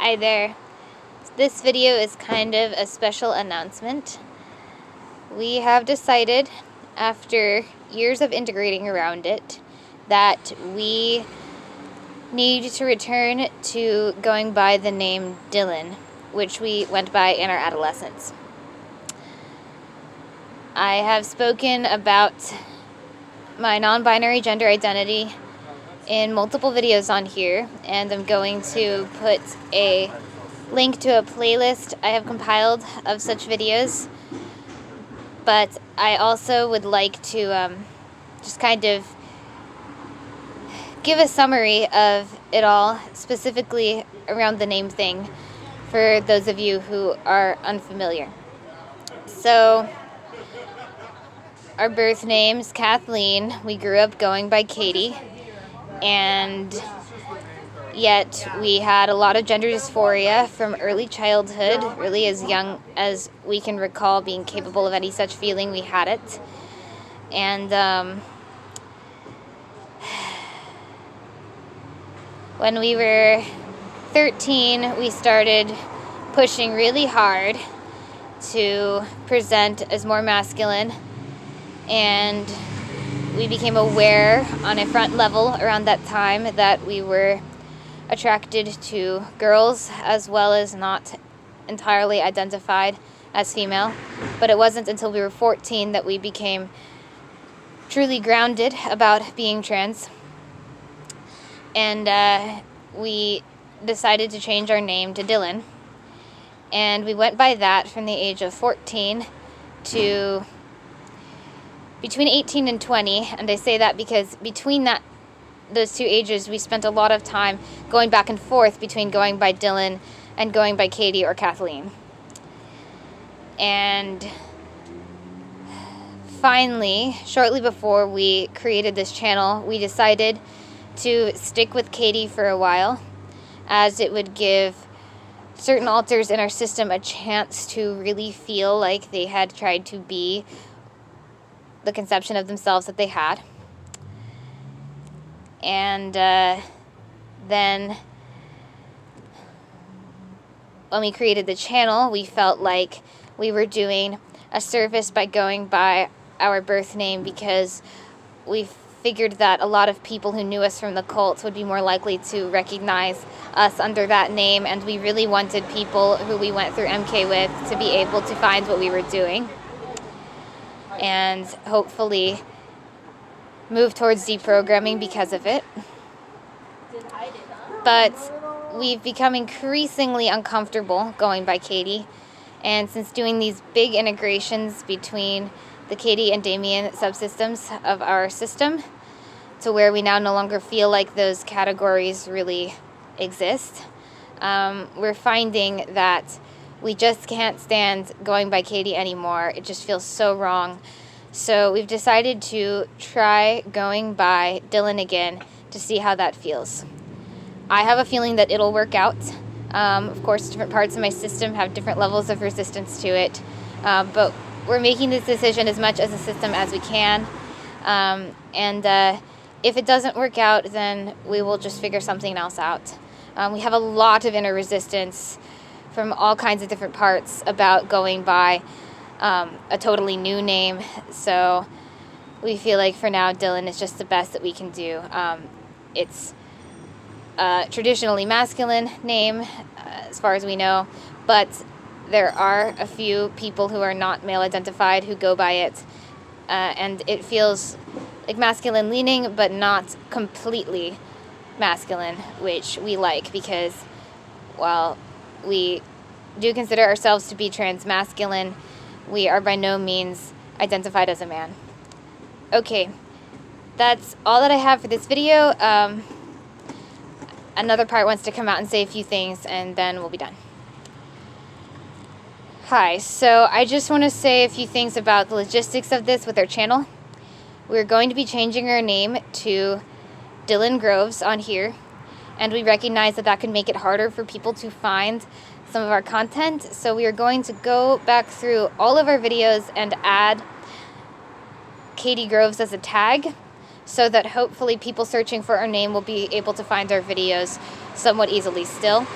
Hi there. This video is kind of a special announcement. We have decided, after years of integrating around it, that we need to return to going by the name Dylan, which we went by in our adolescence. I have spoken about my non-binary gender identity in multiple videos on here, and I'm going to put a link to a playlist I have compiled of such videos, but I also would like to just kind of give a summary of it all, specifically around the name thing, for those of you who are unfamiliar. So, our birth name's Kathleen. We grew up going by Katie, and yet we had a lot of gender dysphoria from early childhood, really as young as we can recall being capable of any such feeling. We had it. And when we were 13, we started pushing really hard to present as more masculine, and we became aware on a front level around that time that we were attracted to girls as well as not entirely identified as female. But it wasn't until we were 14 that we became truly grounded about being trans. And we decided to change our name to Dylan. And we went by that from the age of 14 to between 18 and 20. And I say that because between those two ages, we spent a lot of time going back and forth between going by Dylan and going by Katie or Kathleen. And finally, shortly before we created this channel, we decided to stick with Katie for a while, as it would give certain alters in our system a chance to really feel like they had tried to be the conception of themselves that they had. And then when we created the channel, we felt like we were doing a service by going by our birth name, because we figured that a lot of people who knew us from the cult would be more likely to recognize us under that name, and we really wanted people who we went through MK with to be able to find what we were doing and hopefully move towards deprogramming because of it. But we've become increasingly uncomfortable going by Katie, and since doing these big integrations between the Katie and Damien subsystems of our system, to where we now no longer feel like those categories really exist, we're finding that we just can't stand going by Katie anymore. It just feels so wrong. So we've decided to try going by Dylan again to see how that feels. I have a feeling that it'll work out. Of course, different parts of my system have different levels of resistance to it. But we're making this decision as much as a system as we can. And if it doesn't work out, then we will just figure something else out. We have a lot of inner resistance from all kinds of different parts about going by a totally new name. So we feel like for now Dylan is just the best that we can do. It's a traditionally masculine name as far as we know, but there are a few people who are not male identified who go by it, and it feels like masculine leaning but not completely masculine, which we like, because while we do consider ourselves to be transmasculine, we are by no means identified as a man. Okay, that's all that I have for this video. Another part wants to come out and say a few things, and then we'll be done. Hi, so I just want to say a few things about the logistics of this with our channel. We're going to be changing our name to Dylan Groves on here, and we recognize that that can make it harder for people to find some of our content, so we are going to go back through all of our videos and add Katie Groves as a tag, so that hopefully people searching for our name will be able to find our videos somewhat easily still.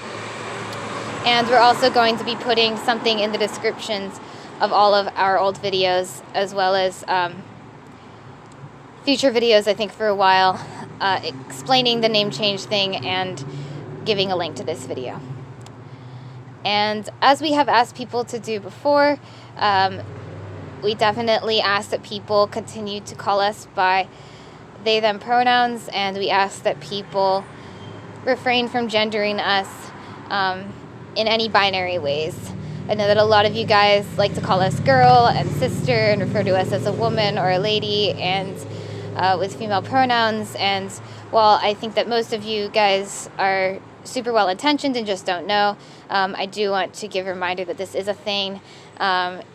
And we're also going to be putting something in the descriptions of all of our old videos, as well as future videos, I think, for a while, explaining the name change thing and giving a link to this video. And as we have asked people to do before, we definitely ask that people continue to call us by they, them pronouns, and we ask that people refrain from gendering us in any binary ways. I know that a lot of you guys like to call us girl and sister and refer to us as a woman or a lady and with female pronouns. And while I think that most of you guys are super well intentioned and just don't know, I do want to give a reminder that this is a thing.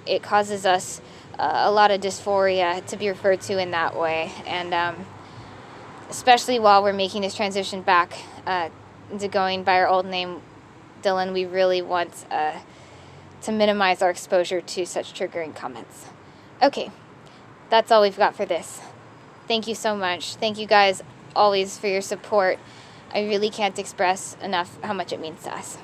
It causes us a lot of dysphoria to be referred to in that way, and especially while we're making this transition back into going by our old name, Dylan, we really want to minimize our exposure to such triggering comments. Okay, that's all we've got for this. Thank you so much. Thank you guys always for your support. I really can't express enough how much it means to us.